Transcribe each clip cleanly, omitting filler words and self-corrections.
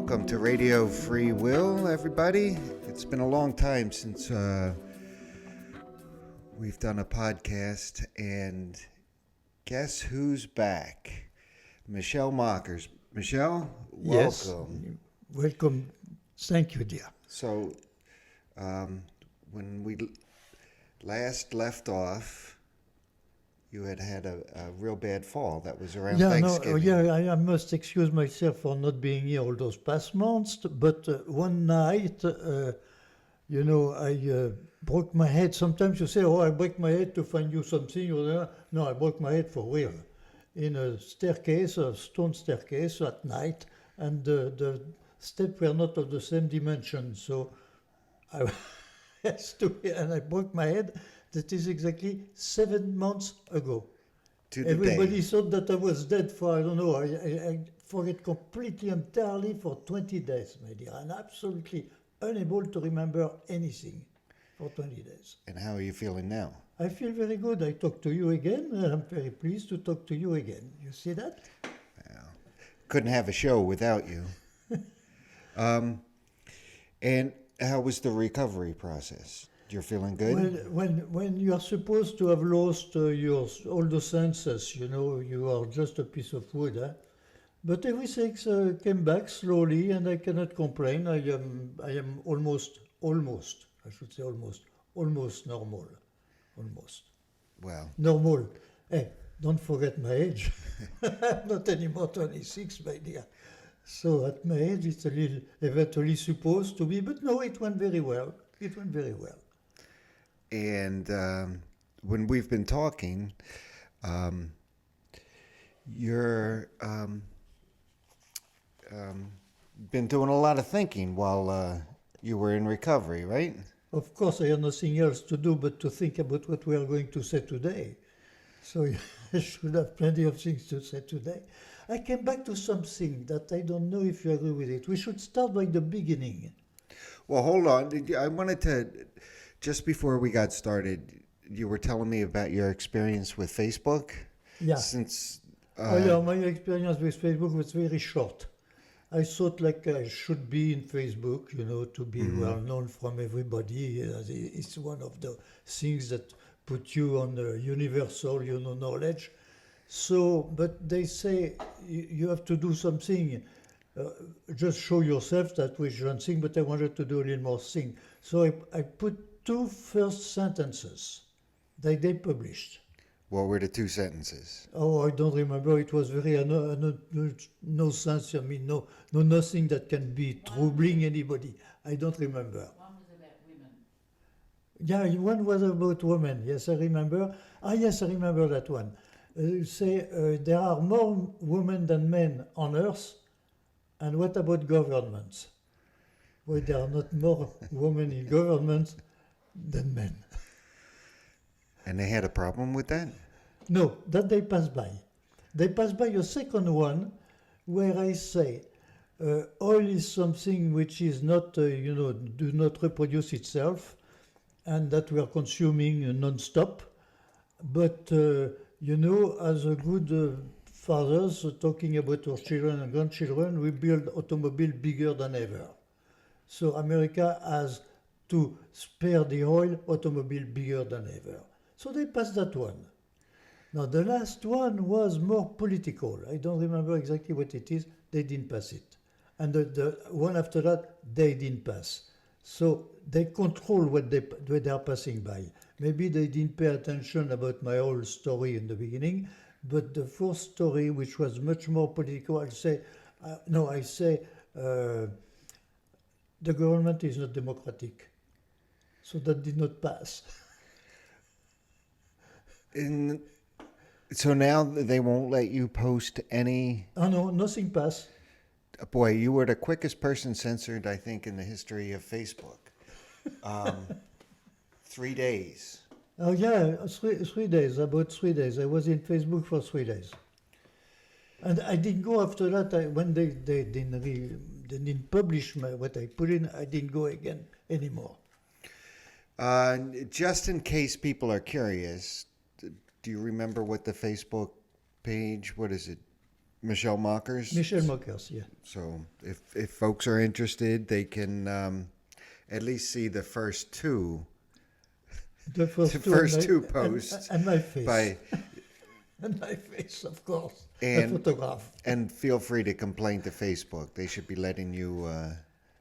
Welcome to Radio Free Will, everybody. It's been a long time since we've done a podcast, and guess who's back? Michelle Mockers. Michelle, Yes, welcome. welcome. Thank you, dear. So, when we last left off, you had a real bad fall. That was around Thanksgiving. I must excuse myself for not being here all those past months, but one night, I broke my head. Sometimes you say, oh, I break my head to find you something. No, I broke my head for real. In a staircase, a stone staircase at night, and the steps were not of the same dimension. So I and I broke my head. That is exactly 7 months ago. To the Everybody day. thought that I was dead for, I don't know, I forget completely, entirely for 20 days, my dear. I'm absolutely unable to remember anything for 20 days. And how are you feeling now? I feel very good. I talk to you again. I'm very pleased to talk to you again. You see that? Couldn't have a show without you. And how was the recovery process? You're feeling good? When you are supposed to have lost all the senses, you are just a piece of wood. But everything came back slowly, and I cannot complain. I am almost, I should say almost normal. Almost. Well, Normal. Hey, don't forget my age. I'm not anymore 26, my dear. So at my age, it's a little eventually supposed to be, but no, it went very well. It went very well. and when we've been talking, you're been doing a lot of thinking while you were in recovery, right? Of course, I have nothing else to do but to think about what we are going to say today. So I should have plenty of things to say today. I came back to something that I don't know if you agree with it. We should start by the beginning. Well, hold on. I wanted to, just before we got started, you were telling me about your experience with Facebook. Yeah. Since My experience with Facebook was very short. I thought like I should be in Facebook, to be well known from everybody. It's one of the things that put you on the universal, knowledge. So, but they say you have to do something. Just show yourself that which one thing, but I wanted to do a little more thing. So I put two first sentences that they published. what were the two sentences? Oh, I don't remember. It was very no sense. I mean, no, nothing that can be troubling anybody. I don't remember. One was about women. Yeah, one was about women. Yes, I remember. Yes, I remember that one. There are more women than men on Earth. And what about governments? Well, there are not more women in governments than men. And they had a problem with that? No, that they pass by. They pass by a second one where I say oil is something which is not, do not reproduce itself, and that we are consuming non-stop. But, as a good fathers talking about our children and grandchildren, we build automobile bigger than ever. So America has to spare the oil automobile bigger than ever. So they passed that one. Now the last one was more political. I don't remember exactly what it is. They didn't pass it. And the one after that, they didn't pass. So they control what they are passing by. Maybe they didn't pay attention about my whole story in the beginning, but the fourth story, which was much more political, I say the government is not democratic. So that did not pass. And so now they won't let you post any. Oh no, nothing passed. Boy, you were the quickest person censored, I think, in the history of Facebook. 3 days. Oh yeah, 3 days, about 3 days. I was in Facebook for 3 days. And I didn't go after that. When they didn't publish what I put in, I didn't go again anymore. Just in case people are curious, do you remember what the Facebook page, what is it? Michelle Mockers. Michel Mockers, yeah. So if folks are interested, they can at least see the first two. The first The two, first and two my, posts and my face. by And my face, of course. And- the photograph. and feel free to complain to Facebook. They should be letting you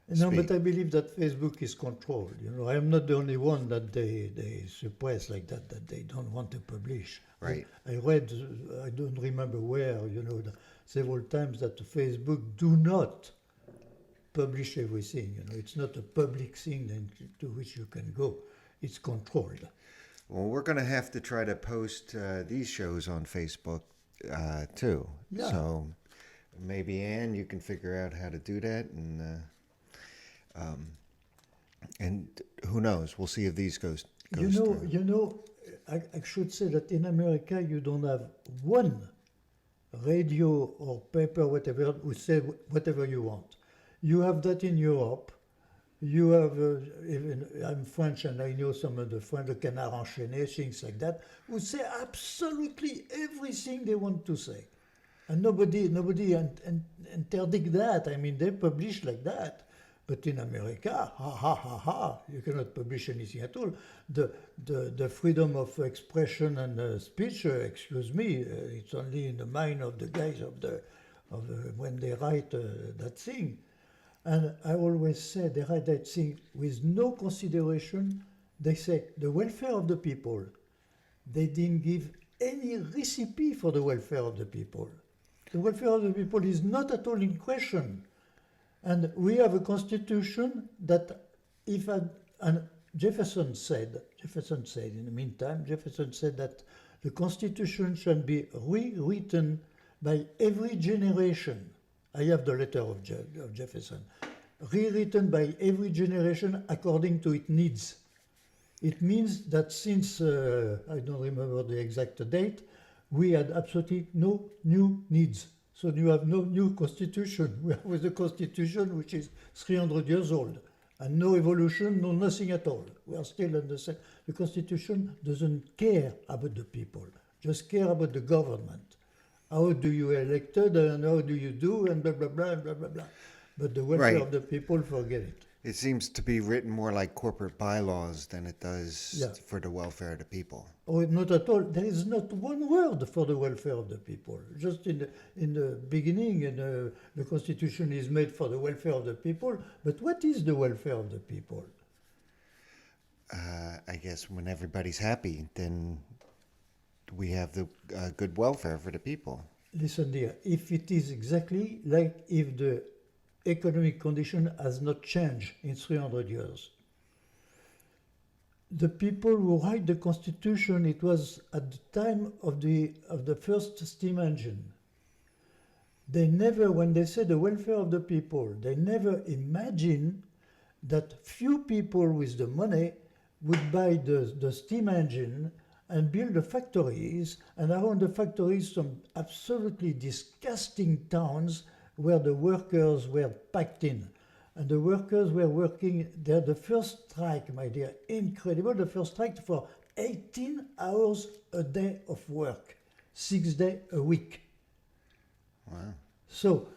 No, speak. but I believe that Facebook is controlled. You know, I am not the only one that they suppress like that they don't want to publish. Right. I read, I don't remember where, you know, several times that Facebook do not publish everything. You know, it's not a public thing to which you can go. It's controlled. Well, we're going to have to try to post these shows on Facebook too. Yeah. So maybe Anne, you can figure out how to do that, and who knows? We'll see if these goes through. I should say that in America you don't have one radio or paper, whatever, who say whatever you want. You have that in Europe. You have, even, I'm French and I know some of the French, the Canard Enchaîné, things like that, who say absolutely everything they want to say. And nobody interdict that. I mean, they publish like that. But in America, you cannot publish anything at all. The freedom of expression and speech, excuse me, it's only in the mind of the guys when they write that thing. And I always say they write that thing with no consideration. They say the welfare of the people. They didn't give any recipe for the welfare of the people. The welfare of the people is not at all in question. And we have a constitution that and Jefferson said in the meantime, Jefferson said that the constitution should be rewritten by every generation. I have the letter of Jefferson. Rewritten by every generation according to its needs. It means that since, I don't remember the exact date, we had absolutely no new needs. So you have no new constitution. We have a constitution which is 300 years old. And no evolution, no nothing at all. We are still in the same. The constitution doesn't care about the people, just care about the government. How do you elected and how do you do and blah, blah, blah, and blah, blah, blah. But the welfare Right. of the people, forget it. It seems to be written more like corporate bylaws than it does Yeah. for the welfare of the people. Oh, not at all. There is not one word for the welfare of the people. Just in the beginning, the Constitution is made for the welfare of the people. But what is the welfare of the people? I guess when everybody's happy, then we have the good welfare for the people. Listen dear, if it is exactly like if the economic condition has not changed in 300 years. The people who write the Constitution, it was at the time of the first steam engine. They never, when they say the welfare of the people, they never imagine that few people with the money would buy the steam engine and build the factories, and around the factories some absolutely disgusting towns where the workers were packed in. And the workers were working, the first strike, my dear, incredible, the first strike for 18 hours a day of work, 6 days a week. Wow. So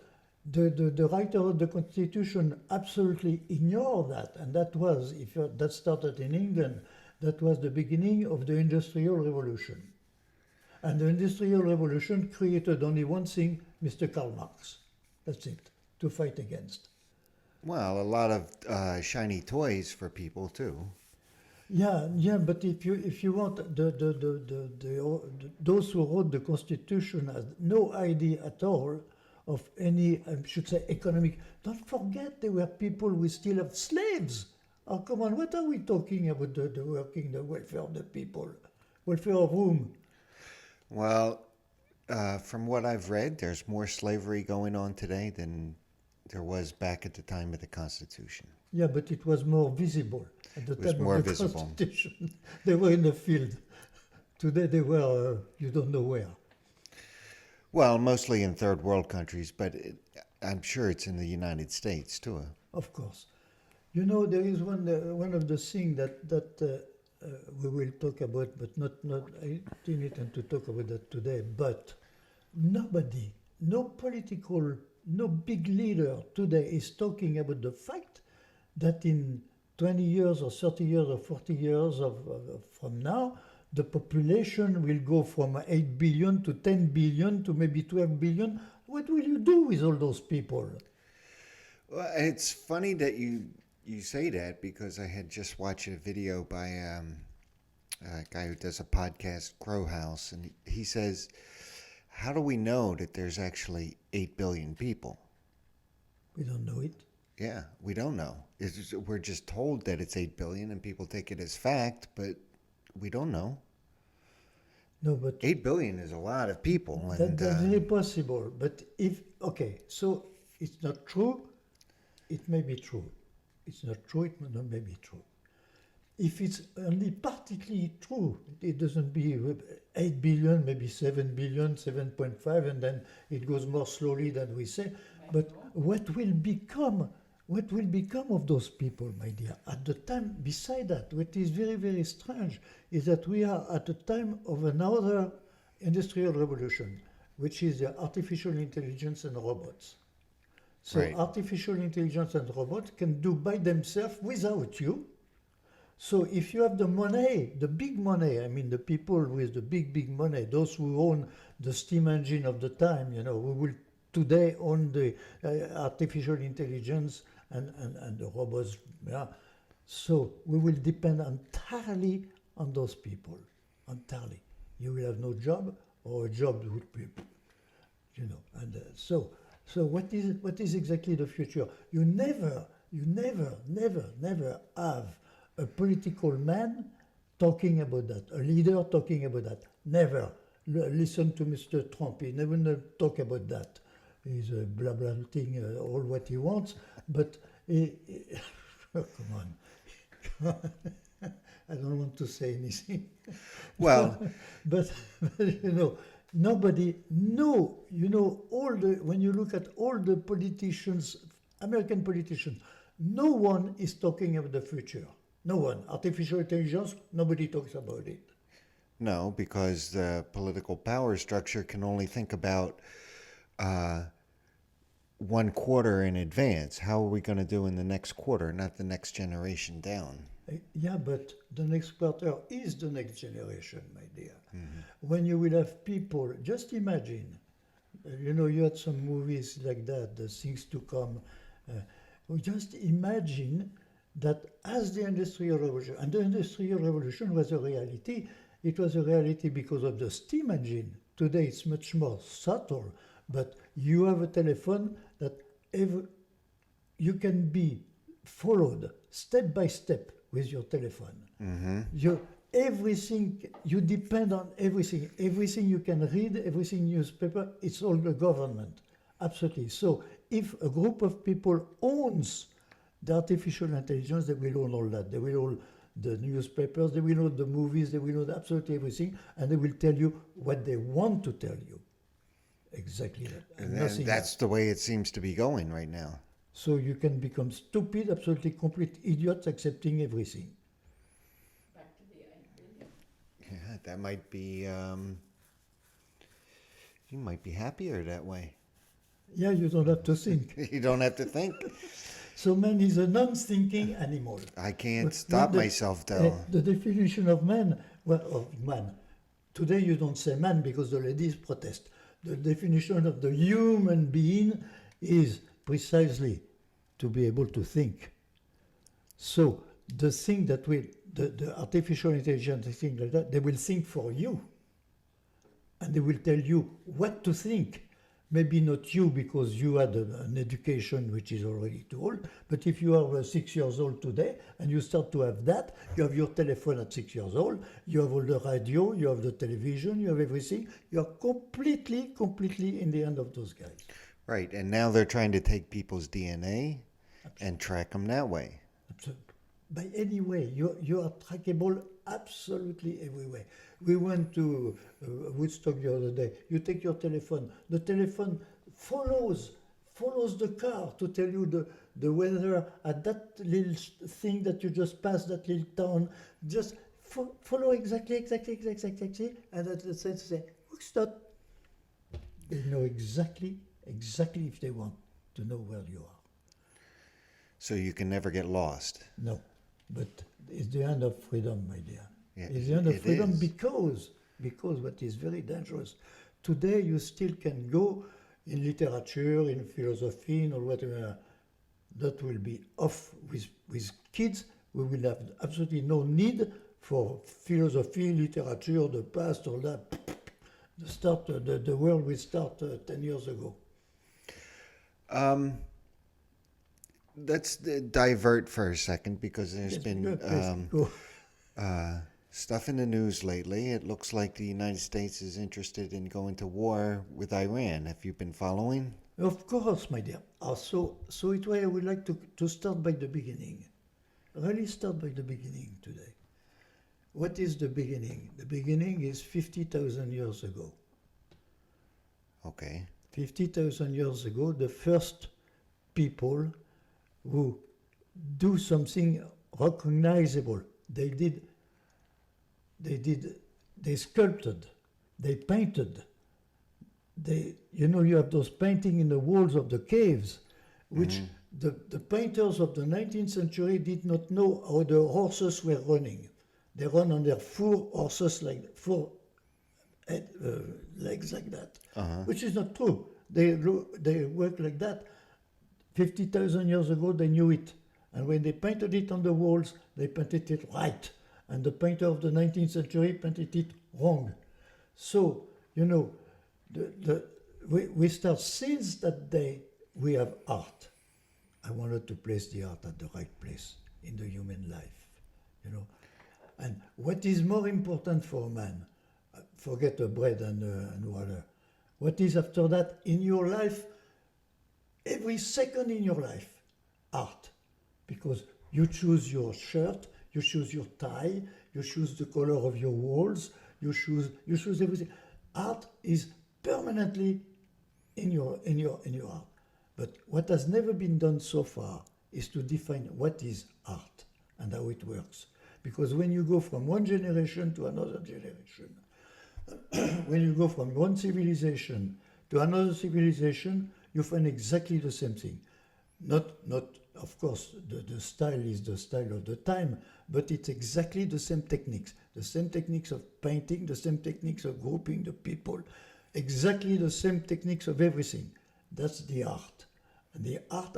the writer of the Constitution absolutely ignored that, and that was, that started in England, that was the beginning of the Industrial Revolution. And the Industrial Revolution created only one thing, Mr. Karl Marx. That's it, to fight against. Well, a lot of shiny toys for people too. Yeah, but if you want those who wrote the Constitution has no idea at all of any, I should say, economic. Don't forget there were people who still have slaves. Oh, come on, what are we talking about? The welfare of the people, welfare of whom? Well, from what I've read, there's more slavery going on today than there was back at the time of the Constitution. Yeah, but it was more visible at the time of the Constitution. They were in the field. Today they were, you don't know where. Well, mostly in third world countries, but I'm sure it's in the United States too. Of course. You know, there is one of the things that we will talk about, but not I didn't intend to talk about that today, but nobody no big leader today is talking about the fact that in 20 years or 30 years or 40 years from now, the population will go from 8 billion to 10 billion to maybe 12 billion. What will you do with all those people? Well, it's funny that you say that because I had just watched a video by a guy who does a podcast, Crow House, and he says, "How do we know that there's actually 8 billion people?" We don't know it. Yeah, we don't know. We're just told that it's 8 billion and people take it as fact, but we don't know. No, but 8 billion is a lot of people. that's very possible. But so it's not true. It may be true. It's not true. It may be true. If it's only partially true, it doesn't be 8 billion, maybe 7 billion, 7.5, and then it goes more slowly than we say. But what will become of those people, my dear? At the time, beside that, what is very, very strange is that we are at the time of another industrial revolution, which is the artificial intelligence and robots. So Right. artificial intelligence and robots can do by themselves without you. So if you have the money, the big money, I mean the people with the big money, those who own the steam engine of the time, who will today own the artificial intelligence and the robots. Yeah. So we will depend entirely on those people, entirely. You will have no job, or a job would be, and so what is exactly the future? You never have a political man talking about that, a leader talking about that. Never. Listen to Mr. Trump. He never talk about that. He's blah blah thing, all what he wants. But oh, come on. I don't want to say anything. Well, but nobody. No, when you look at all the politicians, American politicians, no one is talking about the future. No one. Artificial intelligence, nobody talks about it. no, because the political power structure can only think about 1 quarter in advance. How are we going to do in the next quarter, not the next generation down? Yeah, but the next quarter is the next generation, my dear. When you will have people, just imagine, you had some movies like that, the things to come. Just imagine that as the Industrial Revolution, and the Industrial Revolution was a reality, it was a reality because of the steam engine. Today it's much more subtle, but you have a telephone that you can be followed step by step with your telephone. You depend on everything. Everything you can read, everything newspaper, it's all the government. Absolutely. So if a group of people owns the artificial intelligence, they will own all that. They will own the newspapers, they will own the movies, they will own absolutely everything, and they will tell you what they want to tell you. Exactly that. And Nothing that's else. the way it seems to be going right now. So you can become stupid, absolutely complete idiots, accepting everything. Back to the 8 billion. Yeah, that might be. You might be happier that way. Yeah, you don't have to think. You don't have to think. So man is a non-thinking animal. I can't But stop the- myself though. The definition of man, man. Today you don't say man because the ladies protest. The definition of the human being is precisely to be able to think. So the thing that the artificial intelligence, thing like that, they will think for you. And they will tell you what to think. Maybe not you because you had an education which is already too old, but if you are 6 years old today and you start to have that, you have your telephone at 6 years old, you have all the radio, you have the television, you have everything, you are completely in the hand of those guys. Right, and now they're trying to take people's DNA and track them that way. By any way, you are trackable absolutely everywhere. We went to Woodstock the other day. You take your telephone. The telephone follows the car to tell you the weather at that little thing that you just passed, that little town. Just follow exactly, and at the same say, stop. They know exactly if they want to know where you are. So you can never get lost. No, but it's the end of freedom, my dear. Yeah, It's the end of it freedom is. because what is very dangerous. Today you still can go in literature, in philosophy, in or whatever. That will be off with kids. We will have absolutely no need for philosophy, literature, the past, all that. The world will start 10 years ago. Let's divert for a second because there's Yes, been good place to go. stuff in the news lately. It looks like the United States is interested in going to war with Iran. Have you been following? Of course, my dear. So it's why I would like to start by the beginning. Really start by the beginning today. What is the beginning? The beginning is 50,000 years ago. Okay. 50,000 years ago, the first people who do something recognizable. They sculpted, they painted. You have those paintings in the walls of the caves, which the painters of the 19th century did not know how the horses were running. They run on their four horses legs like that, which is not true. They work like that. 50,000 years ago, they knew it. And when they painted it on the walls, they painted it right. And the painter of the 19th century painted it wrong. So, we start since that day, we have art. I wanted to place the art at the right place in the human life, And what is more important for a man? Forget the bread and water. What is after that in your life? Every second in your life, art. Because you choose your shirt, you choose your tie, you choose the color of your walls, you choose everything. Art is permanently in your art. But what has never been done so far is to define what is art and how it works. Because when you go from one generation to another generation, when you go from one civilization to another civilization, you find exactly the same thing. Not of course, the style is the style of the time, but it's exactly the same techniques of painting, the same techniques of grouping the people, exactly the same techniques of everything. That's the art. And the art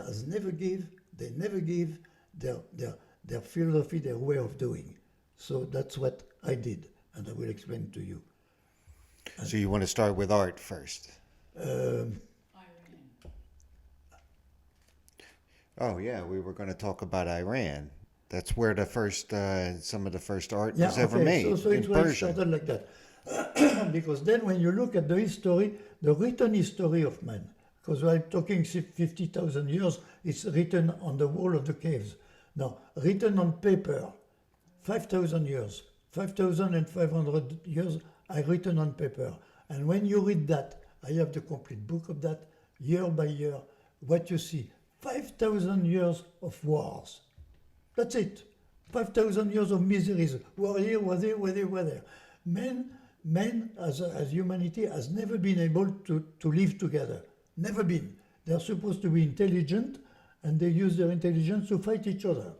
they never give their philosophy, their way of doing. So that's what I did, and I will explain to you. So you want to start with art first? Iran. Oh yeah, we were going to talk about Iran. That's where the first, some of the first art Yeah, was ever okay, made so in it was Persia. started like that. Because then when you look at the history, the written history of man, because we're talking 50,000 years, it's written on the wall of the caves. Now, written on paper, 5,000 years, 5,500 years, I written on paper. And when you read that, I have the complete book of that, year by year, what you see, 5,000 years of wars. That's it. 5,000 years of miseries. War here, war there, war there, war there. Men as humanity has never been able to live together. Never been. They're supposed to be intelligent, and they use their intelligence to fight each other,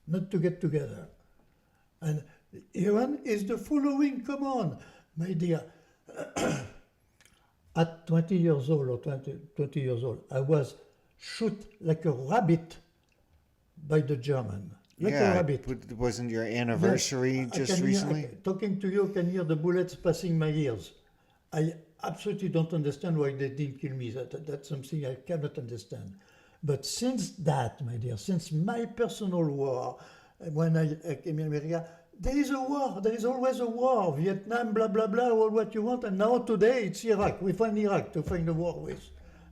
not to get together. And Iran is the following. Come on, my dear. At 20 years old or 20 years old, I was shot like a rabbit by the German. Like a rabbit. Wasn't your anniversary Yes, just recently? Talking to you, I can hear the bullets passing my ears. I absolutely don't understand why they didn't kill me. That's something I cannot understand. But since that, my dear, since my personal war, when I came in America, there is a war. There is always a war. Vietnam, blah, blah, blah, all what you want. And now today it's Iraq. We find Iraq to find a war with.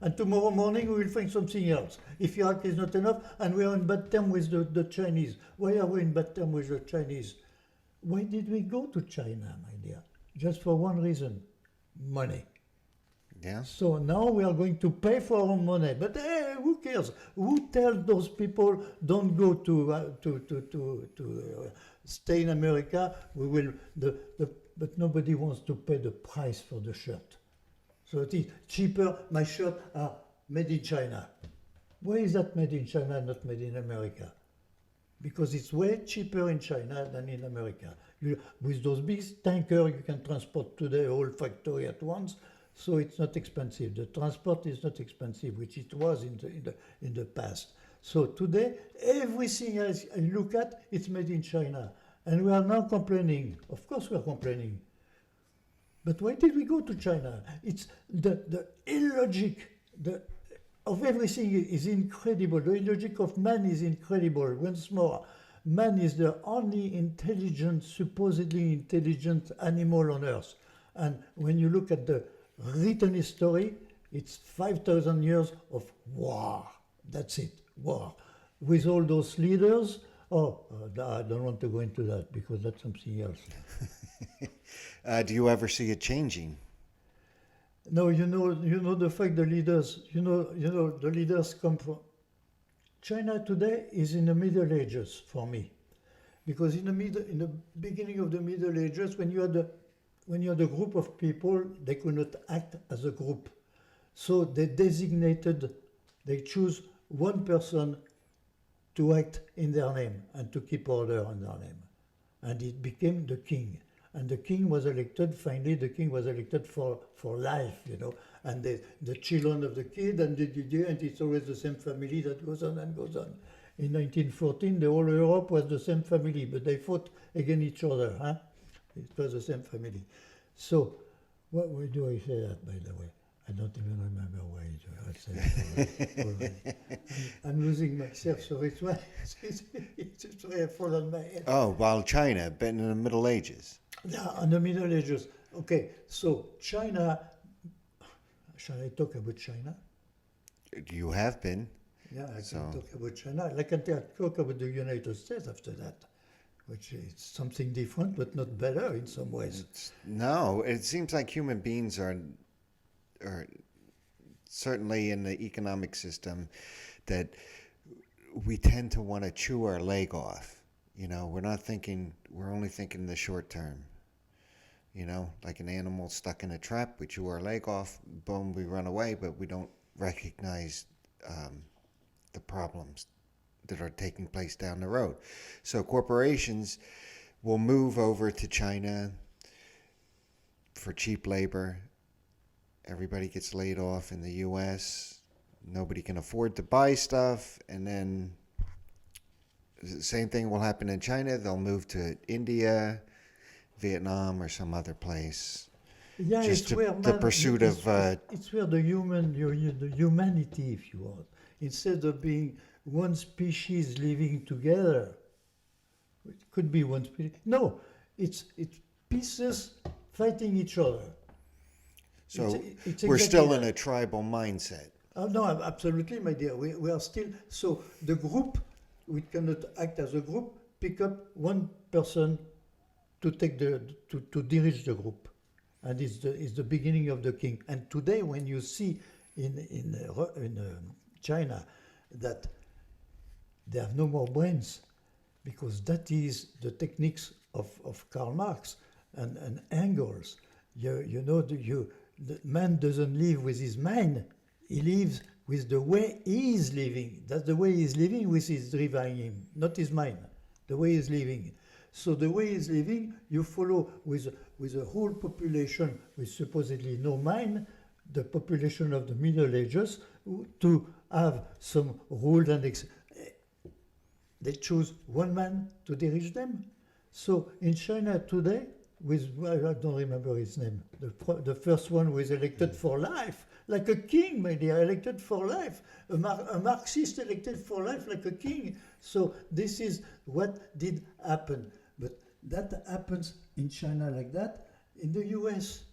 And tomorrow morning we will find something else. If Iraq is not enough, and we are in bad terms with the Chinese. Why are we in bad terms with the Chinese? Why did we go to China, my dear? Just for one reason, money. Yeah. So now we are going to pay for our money. But hey, who cares? Who tells those people don't go to stay in America? We will. But nobody wants to pay the price for the shirt. So it is cheaper. My shirts are made in China. Why is that made in China, not made in America? Because it's way cheaper in China than in America. With those big tankers, you can transport today a whole factory at once, so it's not expensive. The transport is not expensive, which it was in the past. So today, everything I look at, it's made in China. And we are now complaining. Of course we are complaining. But why did we go to China? It's the illogic of everything is incredible. The illogic of man is incredible. Once more, man is the only intelligent, supposedly intelligent animal on earth. And when you look at the written history, it's 5,000 years of war. That's it, war. With all those leaders. I don't want to go into that because that's something else. Do you ever see it changing? No, you know the fact the leaders, the leaders come from. China today is in the Middle Ages for me, because in the beginning of the Middle Ages, when you had a group of people, they could not act as a group, so they choose one person to act in their name and to keep order in their name, and it became the king. And the king was elected, finally the king was elected for life, and the children of the kid, and it's always the same family that goes on and goes on. In 1914, the whole Europe was the same family, but they fought against each other. Huh? It was the same family. So, why do I say that, by the way? I don't even remember why I said it already. I'm losing myself, so it's why I fall on my head. Oh, while China, but in the Middle Ages. Yeah, in the Middle Ages. Okay, so China. Shall I talk about China? You have been. Yeah, I can talk about China. I can talk about the United States after that, which is something different, but not better in some ways. No, it seems like human beings are certainly in the economic system that we tend to want to chew our leg off. We're only thinking the short term. Like an animal stuck in a trap, we chew our leg off, boom, we run away, but we don't recognize the problems that are taking place down the road. So corporations will move over to China for cheap labor. Everybody gets laid off in the U.S. Nobody can afford to buy stuff, and then the same thing will happen in China. They'll move to India, Vietnam, or some other place. Yeah, Just it's where the pursuit of. It's where the humanity, if you want, instead of being one species living together, it could be one species. No, it's pieces fighting each other. So it's we're exactly still in that. a tribal mindset. Oh, no, absolutely, my dear. We are still. So the group, we cannot act as a group, pick up one person to take to dirige the group. And it's the beginning of the king. And today, when you see in China that they have no more brains, because that is the techniques of Karl Marx and Engels. The man doesn't live with his mind; he lives with the way he is living. That's the way he is living, which is driving him, not his mind. The way he is living. So the way he's living, you follow with a whole population with supposedly no mind, the population of the Middle Ages, to have some rules and they choose one man to dirige them. So in China today, I don't remember his name, the first one was elected for life, like a king, my dear, elected for life, a Marxist elected for life like a king. So this is what did happen. But that happens in China like that. In the US,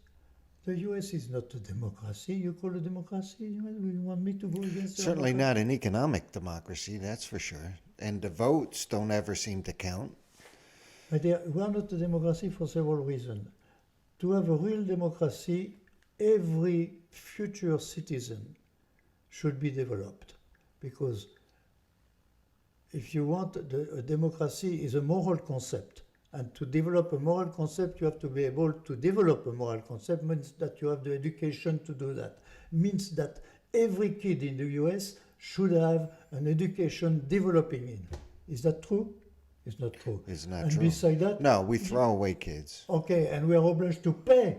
the US is not a democracy. You call it a democracy? You want me to go against the Certainly democracy? not an economic democracy, that's for sure. And the votes don't ever seem to count. My dear, we are not a democracy for several reasons. To have a real democracy, every future citizen should be developed. Because if you want, a democracy is a moral concept. And to develop a moral concept, you have to be able to develop a moral concept, means that you have the education to do that. Means that every kid in the US should have an education developing in. Is that true? It's not true. It's not and true. beside that, No, we throw away kids. okay, and we are obliged to pay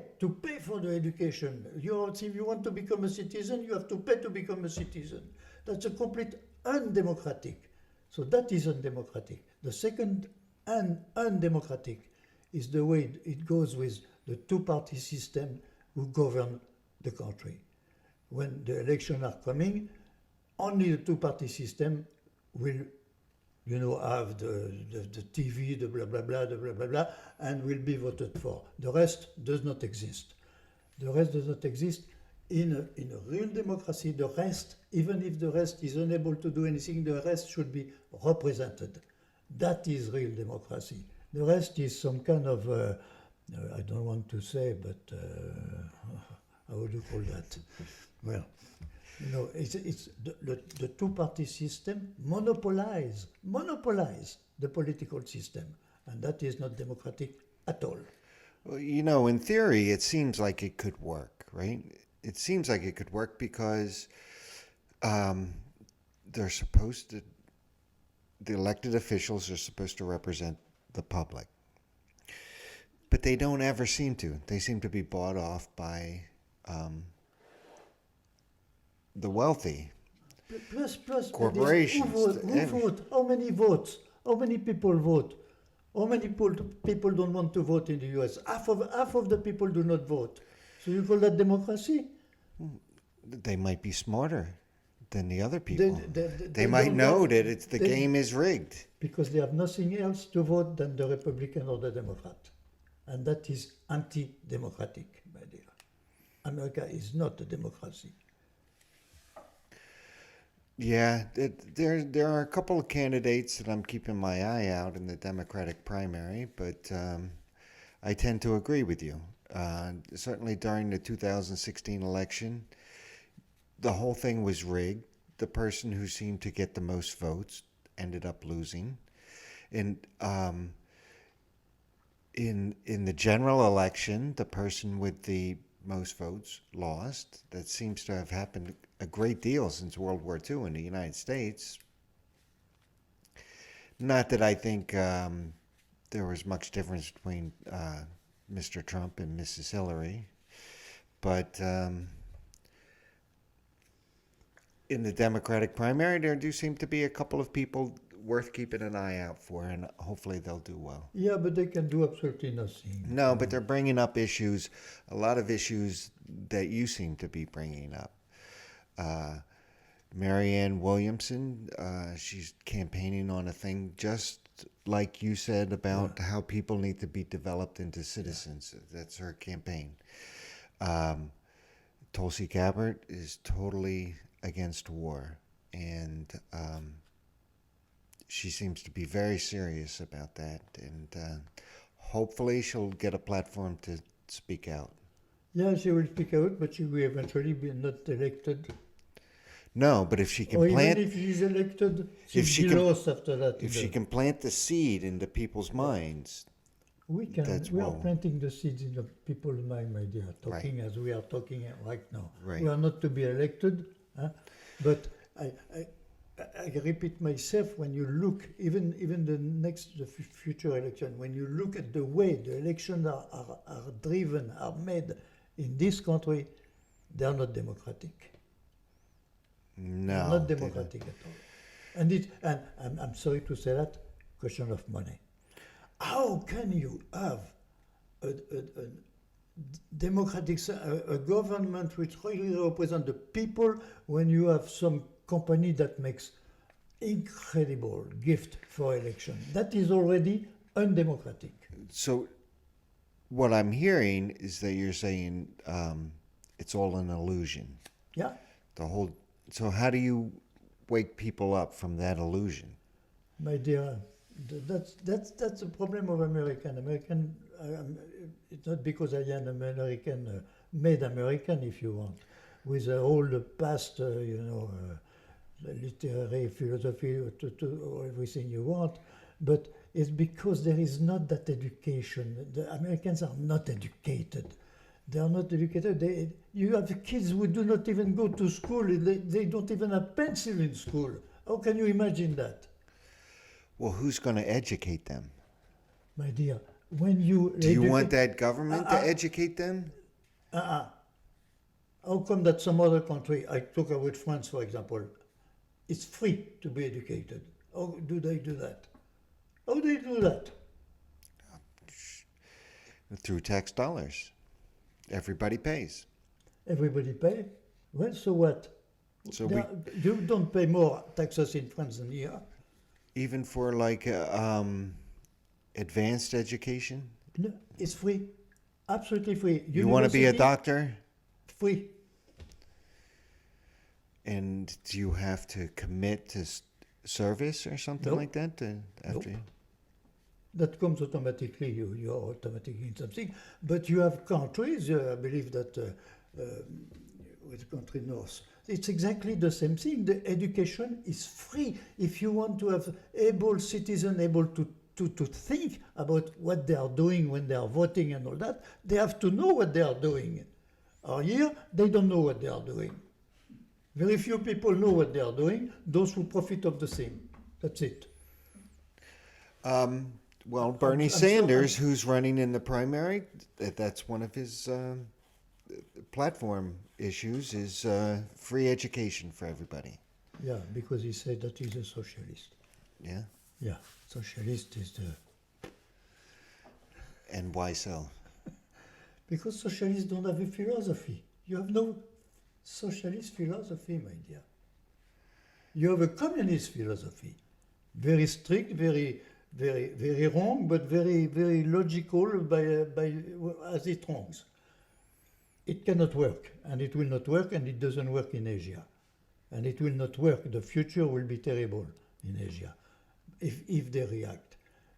for the education. If you want to become a citizen, you have to pay to become a citizen. That's a complete undemocratic. So that is undemocratic. The second undemocratic is the way it goes with the two-party system who govern the country. When the elections are coming, only the two-party system will have the TV, the blah, blah, blah, the blah, blah, blah, and will be voted for. The rest does not exist. The rest does not exist. In a real democracy, the rest, even if the rest is unable to do anything, the rest should be represented. That is real democracy. The rest is some kind of, I don't want to say, but how would you call that? Well, it's the two-party system monopolize the political system, and that is not democratic at all. Well, in theory, it seems like it could work, right? It seems like it could work because they're supposed to, the elected officials are supposed to represent the public. But they don't ever seem to. They seem to be bought off by the wealthy. Plus, Corporations. who vote? How many votes? How many people vote? How many people don't want to vote in the US? Half of the people do not vote. So you call that democracy? They might be smarter than the other people. They might don't know want- that the they- game is rigged. Because they have nothing else to vote than the Republican or the Democrat. And that is anti-democratic, my dear. America is not a democracy. Yeah, there are a couple of candidates that I'm keeping my eye out in the Democratic primary, but I tend to agree with you. Certainly during the 2016 election, the whole thing was rigged. The person who seemed to get the most votes ended up losing. And in the general election, the person with the most votes lost. That seems to have happened a great deal since World War II in the United States. Not that I think there was much difference between Mr. Trump and Mrs. Hillary, but in the Democratic primary, there do seem to be a couple of people worth keeping an eye out for, and hopefully they'll do well. Yeah, but they can do absolutely nothing. No, but they're bringing up issues, a lot of issues that you seem to be bringing up. Marianne Williamson, she's campaigning on a thing just like you said about how people need to be developed into citizens. That's her campaign. Tulsi Gabbard is totally against war, and she seems to be very serious about that, and hopefully she'll get a platform to speak out. Yeah, she will speak out, but she will eventually be not elected. No, but if she can Or plant, even if she's elected, if she'll she be can- lost after that. if she can plant the seed into people's minds, We can. that's We are well. planting the seeds in the people's mind, my dear. Talking as we are talking right now. Right. We are not to be elected, but I repeat myself. When you look, even the future election, when you look at the way the elections are driven, are made in this country, they are not democratic. no, Not they don't. democratic at all. And I'm sorry to say that, question of money. How can you have a democratic, a government which really represents the people when you have some company that makes incredible gift for election? That is already undemocratic. So, what I'm hearing is that you're saying it's all an illusion. Yeah. The whole. So, how do you wake people up from that illusion? My dear, that's the problem of American. It's not because I am American, made American, if you want, with all the past, literary philosophy, to everything you want. but it's because there is not that education. The Americans are not educated. They are not educated. You have kids who do not even go to school. They don't even have pencil in school. How can you imagine that? Well, who's going to educate them? My dear, when you... Do you want that government to educate them? How come that some other country, I took with France for example, it's free to be educated? How do they do that? How do they do that? Through tax dollars. Everybody pays. Everybody pay? Well, so what? So You don't pay more taxes in France than here. even for like advanced education, No, it's free. Absolutely free. you want to be a University, doctor, Free. and do you have to commit to service or something Nope. like that after? Nope. That comes automatically. You are automatically in something. But you have countries, I believe that with country north, it's exactly the same thing. The education is free. If you want to have able citizens able to think about what they are doing when they are voting and all that, they have to know what they are doing. Here, they don't know what they are doing. Very few people know what they are doing, those who profit of the thing. That's it. Well, Bernie I'm so- Sanders, who's running in the primary, that's one of his platform issues is free education for everybody. Yeah, because he said that he's a socialist. Yeah, Yeah, socialist is the... and why so? Because socialists don't have a philosophy. You have no socialist philosophy, my dear. You have a communist philosophy. Very strict, very wrong, but very logical as it wrongs. It cannot work, and it will not work, and it doesn't work in Asia. And it will not work. The future will be terrible in Asia if they react.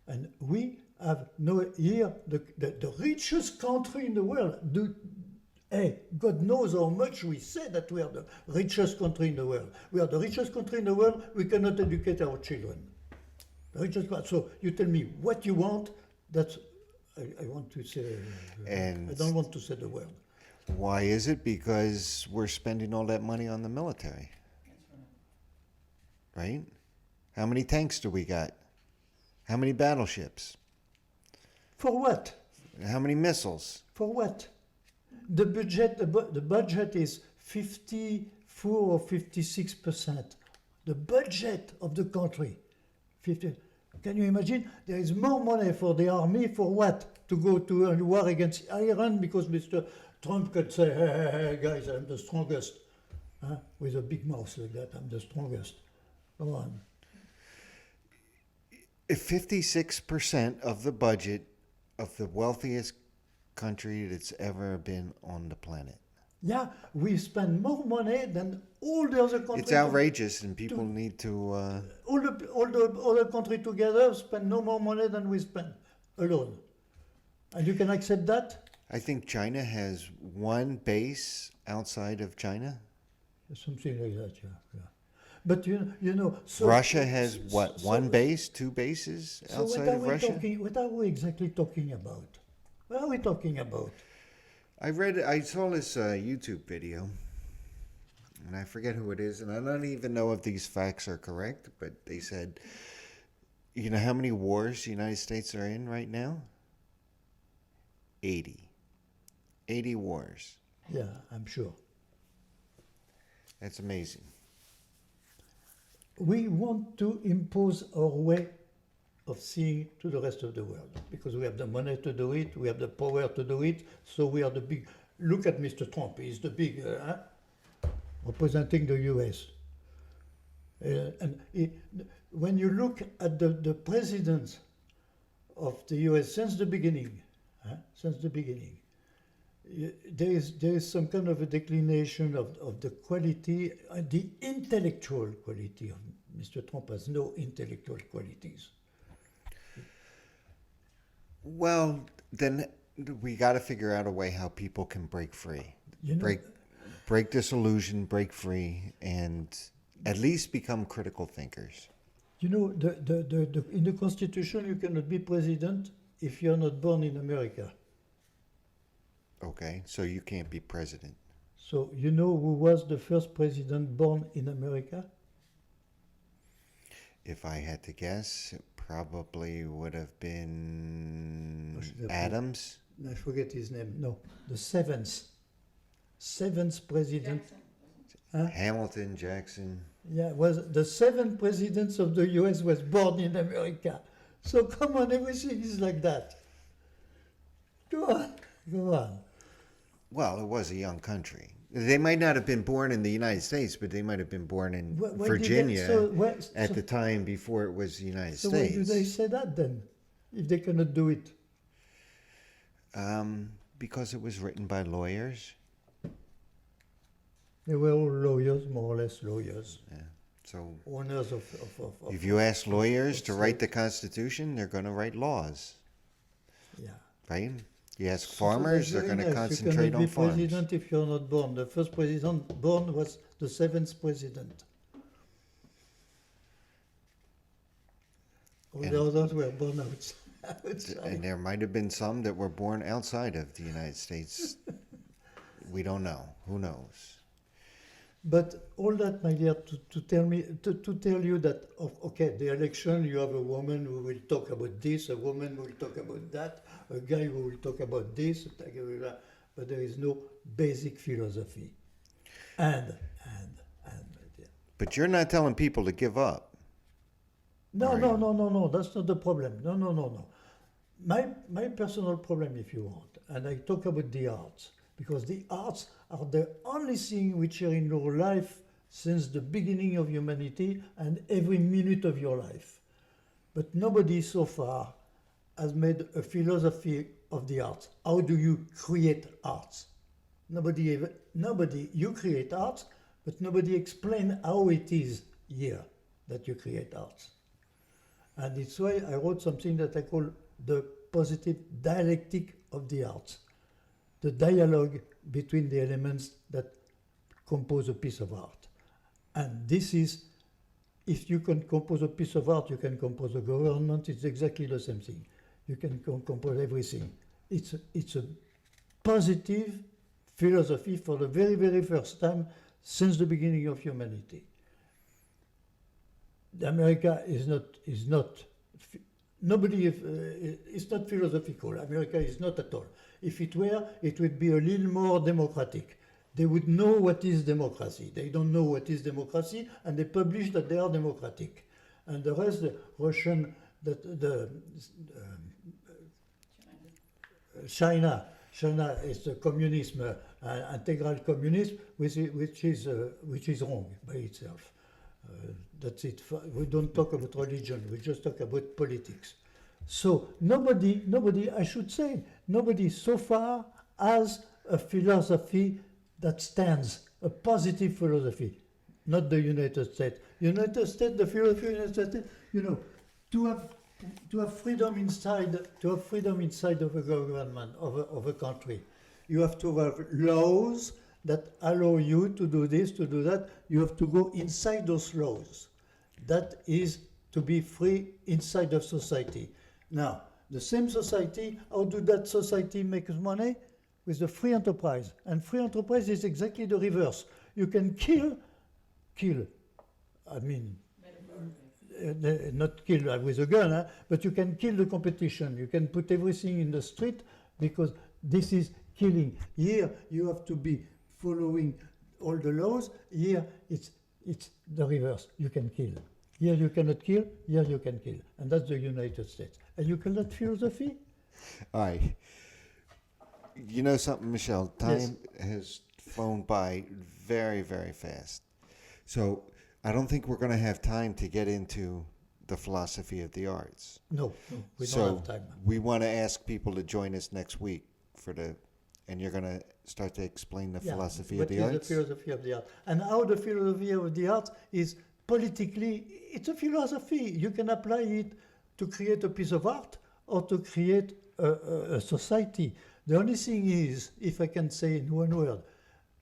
And we have no here the richest country in the world. Hey, God knows how much we say that we are the richest country in the world. We are the richest country in the world. We cannot educate our children. The richest country. So you tell me what you want. That's I want to say. And I don't want to say the word. why is it? Because we're spending all that money on the military, right? How many tanks do we got? How many battleships? For what? How many missiles? For what? The budget is 54 or 56%. The budget of the country. 50. Can you imagine? There is more money for the army for what? To go to a war against Iran because Mr. Trump could say, hey, guys, I'm the strongest. Huh? With a big mouth like that, I'm the strongest. Come on. If 56% of the budget of the wealthiest country that's ever been on the planet. Yeah, we spend more money than all the other countries. It's outrageous, and people need to. All the other countries together spend no more money than we spend alone. And you can accept that? I think China has one base outside of China. Something like that, yeah. But you know, so Russia has what? so- One base, two bases So outside what are of we Russia. talking? What are we exactly talking about? What are we talking about? I saw this YouTube video, and I forget who it is, and I don't even know if these facts are correct, but they said, you know how many wars the United States are in right now? 80. 80 wars. Yeah, I'm sure. That's amazing. We want to impose our way of seeing to the rest of the world because we have the money to do it, we have the power to do it, so we are the big. Look at Mr. Trump, he's the big representing the US. When you look at the presidents of the US since the beginning, there is some kind of a declination of the quality, the intellectual quality of Mr. Trump has no intellectual qualities. Well, then we got to figure out a way how people can break free, You know, break disillusion, break free, and at least become critical thinkers. You know, in the Constitution, you cannot be president if you're not born in America. Okay, so you can't be president. So you know who was the first president born in America? If I had to guess, it probably would have been What should I put? Adams. I forget his name. No, the seventh president. Jackson. Huh? Hamilton, Jackson. Yeah, was the seventh presidents of the U.S. was born in America. So come on, everything is like that. Go on, go on. Well, it was a young country. They might not have been born in the United States, but they might have been born in Why did they- Virginia at so- the time before it was the United So why do States. they say that then, if they cannot do it? Because it was written by lawyers. They were all lawyers, more or less lawyers, So owners of if you ask lawyers of to write the states. Constitution, they're going to write laws, yeah. right? You ask So farmers, that's they're very going to nice. concentrate You cannot on be farms. president if you're not born. The first president born was the seventh president. All the And- others were born outside. And there might have been some that were born outside of the United States. We don't know. Who knows? But all that, my dear, to tell you that, okay, the election, you have a woman who will talk about this, a woman who will talk about that, a guy who will talk about this, but there is no basic philosophy. And, my dear. But you're not telling people to give up. No, Are no, you? no, no, no, that's not the problem. No, no, no, no. My personal problem, if you want, and I talk about the arts, because the arts are the only thing which are in your life since the beginning of humanity and every minute of your life. But nobody so far has made a philosophy of the arts. How do you create arts? Nobody, you create arts, but nobody explain how it is here that you create arts. And it's why I wrote something that I call the positive dialectic of the arts. The dialogue between the elements that compose a piece of art. And this is, if you can compose a piece of art, you can compose a government, it's exactly the same thing. You can compose everything. It's a positive philosophy for the very, very first time since the beginning of humanity. America is not it's not philosophical. America is not at all. If it were, it would be a little more democratic. They would know what is democracy. They don't know what is democracy, and they publish that they are democratic. And the rest, the Russian, China is the communism, integral communism, which is wrong by itself. That's it. We don't talk about religion. We just talk about politics. So nobody, I should say, nobody so far has a philosophy that stands, a positive philosophy, not the United States. United States, the philosophy of the United States, to have freedom inside of a government, of a country, you have to have laws that allow you to do this, to do that. You have to go inside those laws. That is to be free inside of society. Now, the same society, how do that society make money? With the free enterprise. And free enterprise is exactly the reverse. You can kill, I mean, not kill with a gun, but you can kill the competition. You can put everything in the street because this is killing. Here, you have to be following all the laws. Here, it's the reverse. You can kill. Here you cannot kill, here you can kill. And that's the United States. And you call that philosophy? All right. You know something, Michel? Time has flown by very, very fast. So I don't think we're going to have time to get into the philosophy of the arts. No, we So don't have time. we want to ask people to join us next week and you're going to start to explain the philosophy of the What is arts. the philosophy of the art? And how the philosophy of the art is politically, it's a philosophy. You can apply it to create a piece of art or to create a society. The only thing is, if I can say in one word,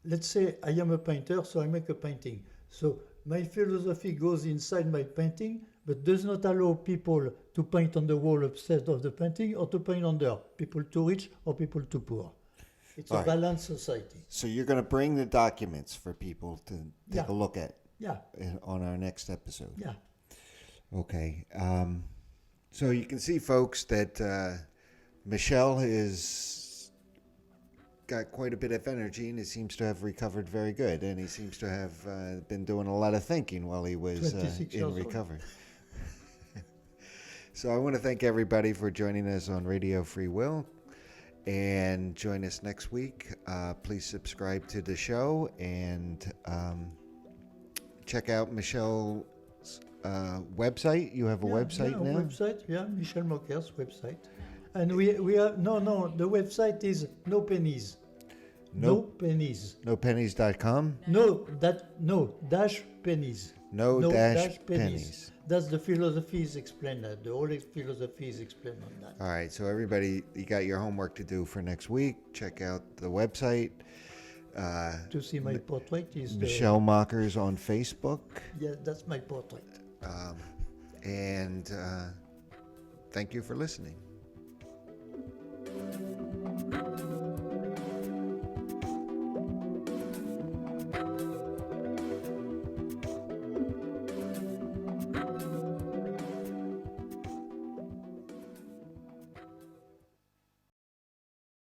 let's say I am a painter, so I make a painting. So my philosophy goes inside my painting, but does not allow people to paint on the wall upstairs of the painting or to paint under, people too rich or people too poor. It's All a right. balanced society. So you're going to bring the documents for people to take Yeah. a look at Yeah, on our next episode. yeah. Okay. So you can see, folks, that Michel is got quite a bit of energy, and he seems to have recovered very good. And he seems to have been doing a lot of thinking while he was 26 in years old. recovery. So I want to thank everybody for joining us on Radio Free Will. And join us next week. Please subscribe to the show and check out Michel's website. You have a website yeah, now? Website, yeah, Michel Moker's website. And we are, no, the website is No Pennies. No Pennies. NoPennies.com? No, dash pennies. No dash pennies. That's the philosophy is explained. The whole philosophy is explained on that. All right, so everybody, you got your homework to do for next week. Check out the website. To see my portrait is Michel Mockers on Facebook. yeah, that's my portrait. And thank you for listening.